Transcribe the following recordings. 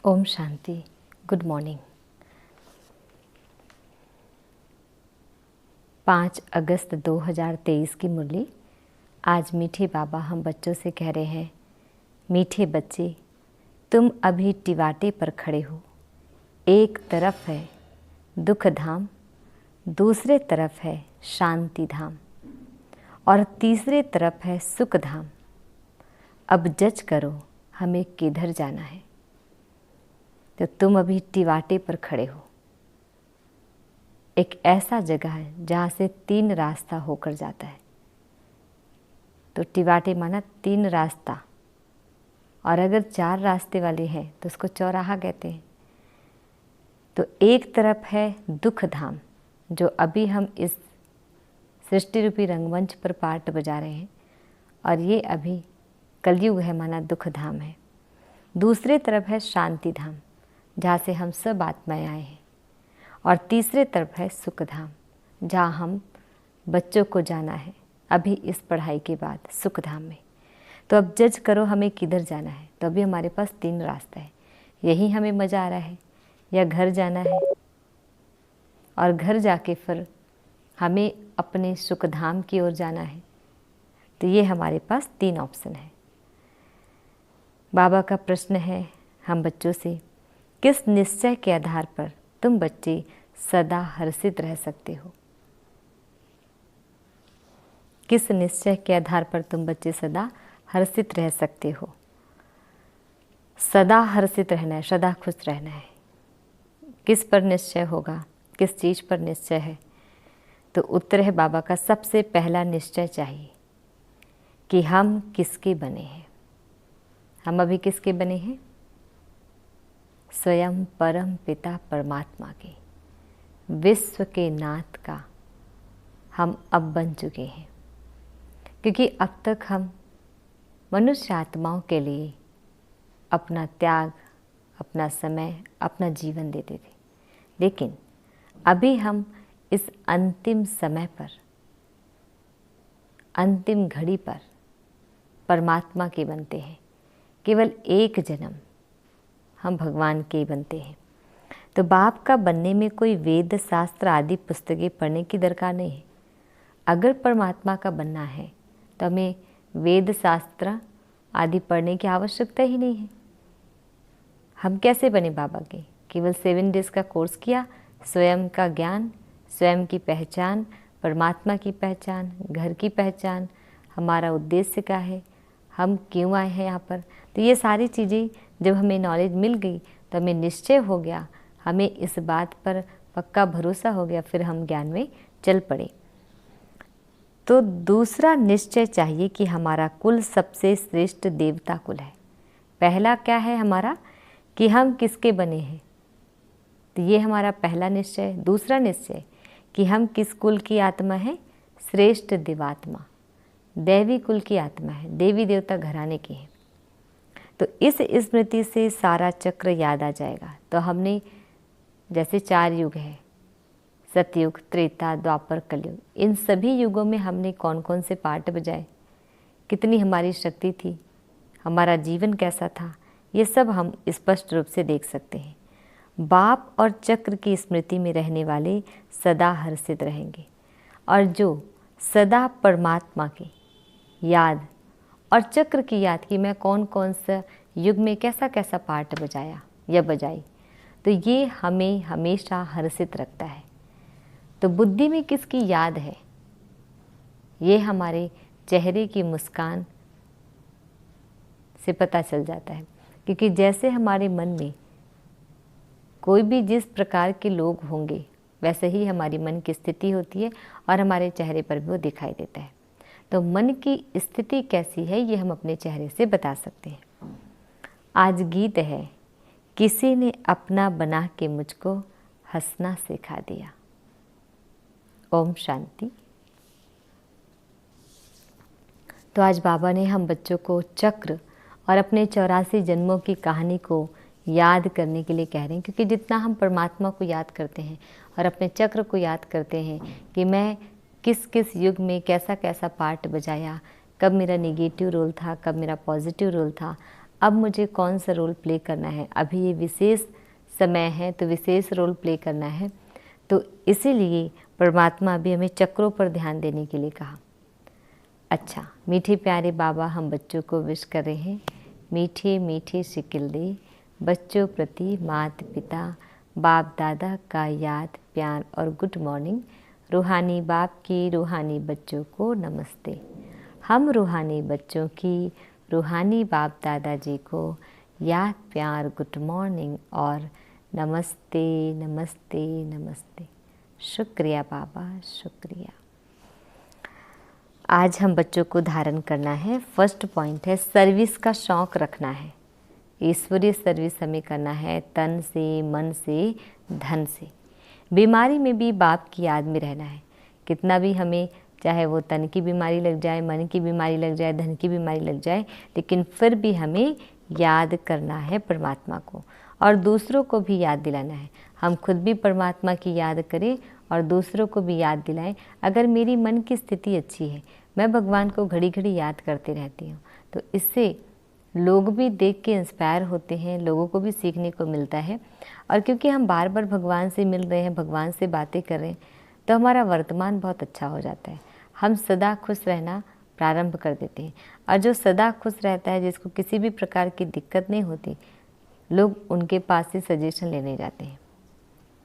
Om Shanti. Good morning. 5 अगस्त 2023 की मुरली। आज मीठे बाबा हम बच्चों से कह रहे हैं, मीठे बच्चे, तुम अभी टिवाटे पर खड़े हो। एक तरफ है दुख धाम, दूसरे तरफ है शांति धाम और तीसरे तरफ है सुख धाम। अब जज करो हमें किधर जाना है। तो तुम अभी टिवाटे पर खड़े हो। एक ऐसा जगह है जहाँ से 3 रास्ता होकर जाता है। तो टिवाटे माना 3 रास्ता, और अगर 4 रास्ते वाले हैं तो उसको चौराहा कहते हैं। तो एक तरफ है दुख धाम, जो अभी हम इस सृष्टि रूपी रंगमंच पर पार्ट बजा रहे हैं, और ये अभी कलयुग है माना दुख धाम है। दूसरे तरफ है शांति धाम, जहाँ से हम सब आत्माएं आए हैं। और तीसरे तरफ है सुख धाम, जहाँ हम बच्चों को जाना है अभी इस पढ़ाई के बाद सुख धाम में। तो अब जज करो हमें किधर जाना है। तो अभी हमारे पास 3 रास्ता है। यही हमें मज़ा आ रहा है या घर जाना है, और घर जाके फिर हमें अपने सुख धाम की ओर जाना है। तो ये हमारे पास 3 ऑप्शन है। बाबा का प्रश्न है हम बच्चों से, किस निश्चय के आधार पर तुम बच्चे सदा हर्षित रह सकते हो? किस निश्चय के आधार पर तुम बच्चे सदा हर्षित रह सकते हो? सदा हर्षित रहना है, सदा खुश रहना है। किस पर निश्चय होगा, किस चीज़ पर निश्चय है? तो उत्तर है बाबा का सबसे पहला निश्चय चाहिए कि हम किसके बने हैं। हम अभी किसके बने हैं? स्वयं परम पिता परमात्मा के, विश्व के नाथ का हम अब बन चुके हैं। क्योंकि अब तक हम मनुष्य आत्माओं के लिए अपना त्याग, अपना समय, अपना जीवन देते थे, लेकिन अभी हम इस अंतिम समय पर, अंतिम घड़ी पर परमात्मा के बनते हैं। केवल एक जन्म हम भगवान के बनते हैं। तो बाप का बनने में कोई वेद शास्त्र आदि पुस्तकें पढ़ने की दरकार नहीं है। अगर परमात्मा का बनना है तो हमें वेद शास्त्र आदि पढ़ने की आवश्यकता ही नहीं है। हम कैसे बने बाबा के? केवल 7 डेज का कोर्स किया, स्वयं का ज्ञान, स्वयं की पहचान, परमात्मा की पहचान, घर की पहचान, हमारा उद्देश्य क्या है, हम क्यों आए हैं यहाँ पर। तो ये सारी चीज़ें जब हमें नॉलेज मिल गई तो हमें निश्चय हो गया, हमें इस बात पर पक्का भरोसा हो गया, फिर हम ज्ञान में चल पड़े। तो दूसरा निश्चय चाहिए कि हमारा कुल सबसे श्रेष्ठ देवता कुल है। पहला क्या है हमारा, कि हम किसके बने हैं। तो ये हमारा पहला निश्चय। दूसरा निश्चय कि हम किस कुल की आत्मा है? श्रेष्ठ देवात्मा, दैवी कुल की आत्मा है, देवी देवता घराने की है। तो इस स्मृति से सारा चक्र याद आ जाएगा। तो हमने जैसे 4 युग है, सतयुग, त्रेता, द्वापर, कलयुग, इन सभी युगों में हमने कौन कौन से पार्ट बजाए, कितनी हमारी शक्ति थी, हमारा जीवन कैसा था, ये सब हम स्पष्ट रूप से देख सकते हैं। बाप और चक्र की स्मृति में रहने वाले सदा हर्षित रहेंगे, और जो सदा परमात्मा की याद और चक्र की याद की मैं कौन कौन सा युग में कैसा कैसा पार्ट बजाया या बजाई, तो ये हमें हमेशा हर्षित रखता है। तो बुद्धि में किसकी याद है, ये हमारे चेहरे की मुस्कान से पता चल जाता है। क्योंकि जैसे हमारे मन में कोई भी जिस प्रकार के लोग होंगे, वैसे ही हमारी मन की स्थिति होती है, और हमारे चेहरे पर भी वो दिखाई देता है। तो मन की स्थिति कैसी है ये हम अपने चेहरे से बता सकते हैं। आज गीत है, किसी ने अपना बना के मुझको हंसना सिखा दिया। ओम शांति। तो आज बाबा ने हम बच्चों को चक्र और अपने 84 जन्मों की कहानी को याद करने के लिए कह रहे हैं। क्योंकि जितना हम परमात्मा को याद करते हैं और अपने चक्र को याद करते हैं कि मैं किस किस युग में कैसा कैसा पार्ट बजाया, कब मेरा नेगेटिव रोल था, कब मेरा पॉजिटिव रोल था, अब मुझे कौन सा रोल प्ले करना है, अभी ये विशेष समय है तो विशेष रोल प्ले करना है। तो इसीलिए परमात्मा भी हमें चक्रों पर ध्यान देने के लिए कहा। अच्छा, मीठे प्यारे बाबा हम बच्चों को विश कर रहे हैं, मीठे मीठे शिकिल दे बच्चों प्रति माता पिता बाप दादा का याद प्यार और गुड मॉर्निंग। रूहानी बाप की रूहानी बच्चों को नमस्ते। हम रूहानी बच्चों की रूहानी बाप दादाजी को याद प्यार गुड मॉर्निंग और नमस्ते नमस्ते नमस्ते। शुक्रिया बाबा, शुक्रिया। आज हम बच्चों को धारण करना है। फर्स्ट पॉइंट है सर्विस का शौक़ रखना है। ईश्वरीय सर्विस हमें करना है तन से, मन से, धन से। बीमारी में भी बाप की याद में रहना है। कितना भी हमें चाहे वो तन की बीमारी लग जाए, मन की बीमारी लग जाए, धन की बीमारी लग जाए, लेकिन फिर भी हमें याद करना है परमात्मा को और दूसरों को भी याद दिलाना है। हम खुद भी परमात्मा की याद करें और दूसरों को भी याद दिलाएं। अगर मेरी मन की स्थिति अच्छी है, मैं भगवान को घड़ी घड़ी याद करते रहती हूँ, तो इससे लोग भी देख के इंस्पायर होते हैं, लोगों को भी सीखने को मिलता है। और क्योंकि हम बार बार भगवान से मिल रहे हैं, भगवान से बातें कर रहे हैं, तो हमारा वर्तमान बहुत अच्छा हो जाता है। हम सदा खुश रहना प्रारंभ कर देते हैं। और जो सदा खुश रहता है, जिसको किसी भी प्रकार की दिक्कत नहीं होती, लोग उनके पास से सजेशन लेने जाते हैं।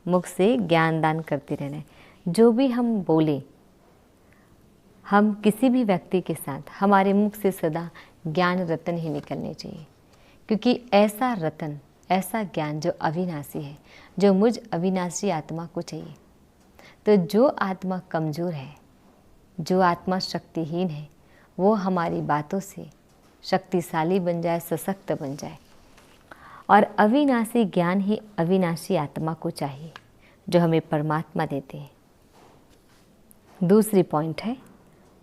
मुख से ज्ञान दान करते रहना है। जो भी हम बोले, हम किसी भी व्यक्ति के साथ हमारे मुख से सदा ज्ञान रतन ही निकलने चाहिए, क्योंकि ऐसा रतन, ऐसा ज्ञान जो अविनाशी है, जो मुझ अविनाशी आत्मा को चाहिए। तो जो आत्मा कमज़ोर है, जो आत्मा शक्तिहीन है, वो हमारी बातों से शक्तिशाली बन जाए, सशक्त बन जाए। और अविनाशी ज्ञान ही अविनाशी आत्मा को चाहिए, जो हमें परमात्मा देते हैं। दूसरी पॉइंट है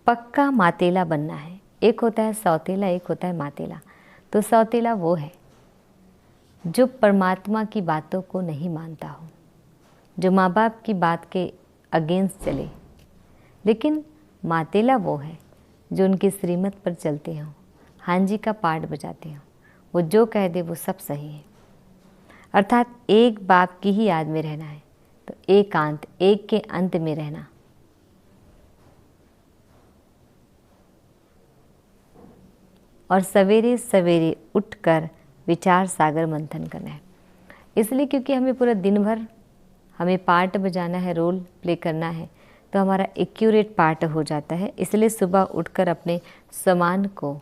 पक्का मातेला बनना है। एक होता है सौतेला, एक होता है मातेला। तो सौतेला वो है जो परमात्मा की बातों को नहीं मानता हो, जो माँ बाप की बात के अगेंस्ट चले। लेकिन मातेला वो है जो उनकी श्रीमत पर चलते हों, हाँ जी का पाठ बजाते हों, वो जो कह दे वो सब सही है। अर्थात एक बाप की ही याद में रहना है, तो एकांत, एक के अंत में रहना। और सवेरे सवेरे उठकर विचार सागर मंथन करना है। इसलिए क्योंकि हमें पूरा दिन भर हमें पार्ट बजाना है, रोल प्ले करना है, तो हमारा एक्यूरेट पार्ट हो जाता है। इसलिए सुबह उठकर अपने समान को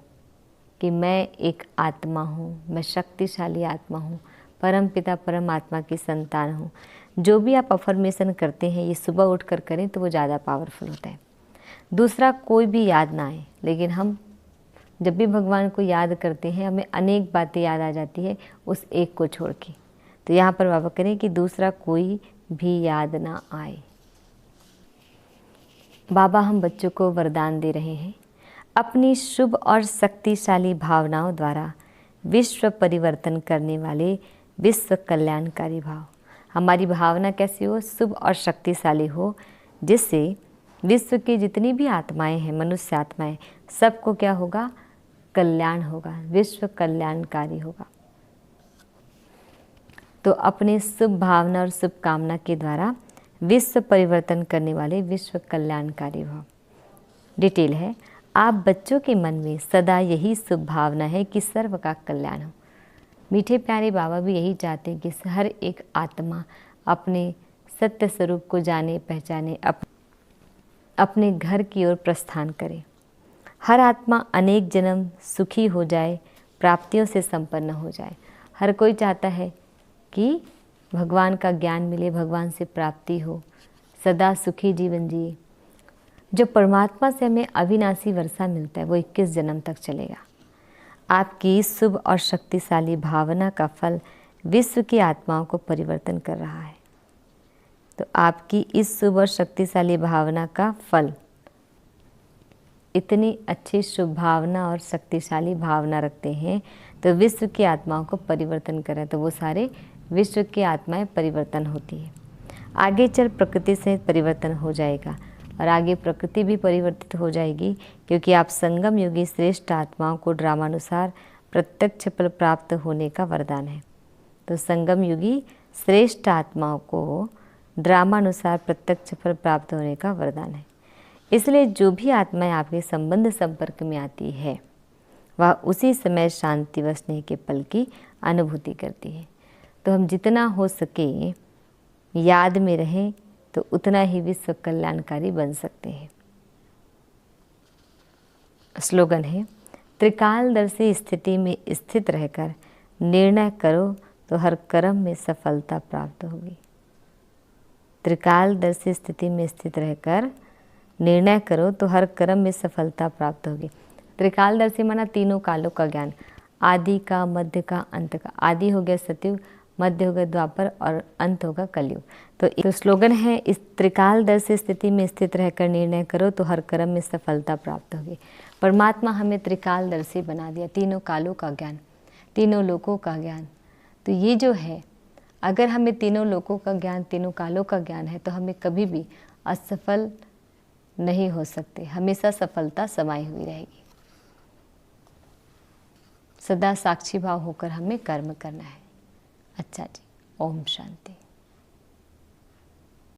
कि मैं एक आत्मा हूँ, मैं शक्तिशाली आत्मा हूँ, परम पिता परम आत्मा की संतान हूँ। जो भी आप अफर्मेशन करते हैं, ये सुबह उठकर करें तो वो ज़्यादा पावरफुल होता है। दूसरा कोई भी याद ना आए, लेकिन हम जब भी भगवान को याद करते हैं, हमें अनेक बातें याद आ जाती है उस एक को छोड़ के। तो यहाँ पर बाबा करें कि दूसरा कोई भी याद ना आए। बाबा हम बच्चों को वरदान दे रहे हैं, अपनी शुभ और शक्तिशाली भावनाओं द्वारा विश्व परिवर्तन करने वाले विश्व कल्याणकारी भाव। हमारी भावना कैसी हो? शुभ और शक्तिशाली हो, जिससे विश्व की जितनी भी आत्माएं हैं, मनुष्य आत्माएं, सबको क्या होगा? कल्याण होगा, विश्व कल्याणकारी होगा। तो अपने शुभ भावना और शुभ कामना के द्वारा विश्व परिवर्तन करने वाले विश्व कल्याणकारी भाव। डिटेल है, आप बच्चों के मन में सदा यही शुभ भावना है कि सर्व का कल्याण हो। मीठे प्यारे बाबा भी यही चाहते हैं कि हर एक आत्मा अपने सत्य स्वरूप को जाने पहचाने, अपने घर की ओर प्रस्थान करे। हर आत्मा अनेक जन्म सुखी हो जाए, प्राप्तियों से संपन्न हो जाए। हर कोई चाहता है कि भगवान का ज्ञान मिले, भगवान से प्राप्ति हो, सदा सुखी जीवन जिए। जो परमात्मा से हमें अविनाशी वर्षा मिलता है, वो 21 जन्म तक चलेगा। आपकी इस शुभ और शक्तिशाली भावना का फल विश्व की आत्माओं को परिवर्तन कर रहा है। तो आपकी इस शुभ और शक्तिशाली भावना का फल, इतनी अच्छी शुभ भावना और शक्तिशाली भावना रखते हैं, तो विश्व की आत्माओं को परिवर्तन करें, तो वो सारे विश्व की आत्माएं परिवर्तन होती है। आगे चल प्रकृति से परिवर्तन हो जाएगा और आगे प्रकृति भी परिवर्तित हो जाएगी, क्योंकि आप संगम युगी श्रेष्ठ आत्माओं को ड्रामानुसार प्रत्यक्ष फल प्राप्त होने का वरदान है। तो संगम युगी श्रेष्ठ आत्माओं को ड्रामानुसार प्रत्यक्ष फल प्राप्त होने का वरदान है। इसलिए जो भी आत्माएं आपके संबंध संपर्क में आती है वह उसी समय शांति व स्नेह के फल की अनुभूति करती है। तो हम जितना हो सके याद में रहें तो उतना ही विश्व कल्याणकारी बन सकते हैं। स्लोगन है, त्रिकालदर्शी स्थिति में स्थित रहकर निर्णय करो तो हर कर्म में सफलता प्राप्त होगी। त्रिकालदर्शी स्थिति में स्थित रहकर निर्णय करो तो हर कर्म में सफलता प्राप्त होगी। त्रिकालदर्शी माना तीनों कालों का ज्ञान, आदि का, मध्य का, अंत का। आदि हो गया सतयुग, मध्य हो गया द्वापर और अंत होगा कलयुग। तो स्लोगन है, इस त्रिकालदर्शी स्थिति में स्थित रहकर निर्णय करो तो हर कर्म में सफलता प्राप्त होगी। परमात्मा हमें त्रिकालदर्शी बना दिया, तीनों कालों का ज्ञान, तीनों लोकों का ज्ञान। तो ये जो है, अगर हमें तीनों लोकों का ज्ञान, तीनों कालों का ज्ञान है तो हमें कभी भी असफल नहीं हो सकते, हमेशा सफलता समाई हुई रहेगी। सदा साक्षी भाव होकर हमें कर्म करना है। अच्छा जी, ओम शांति।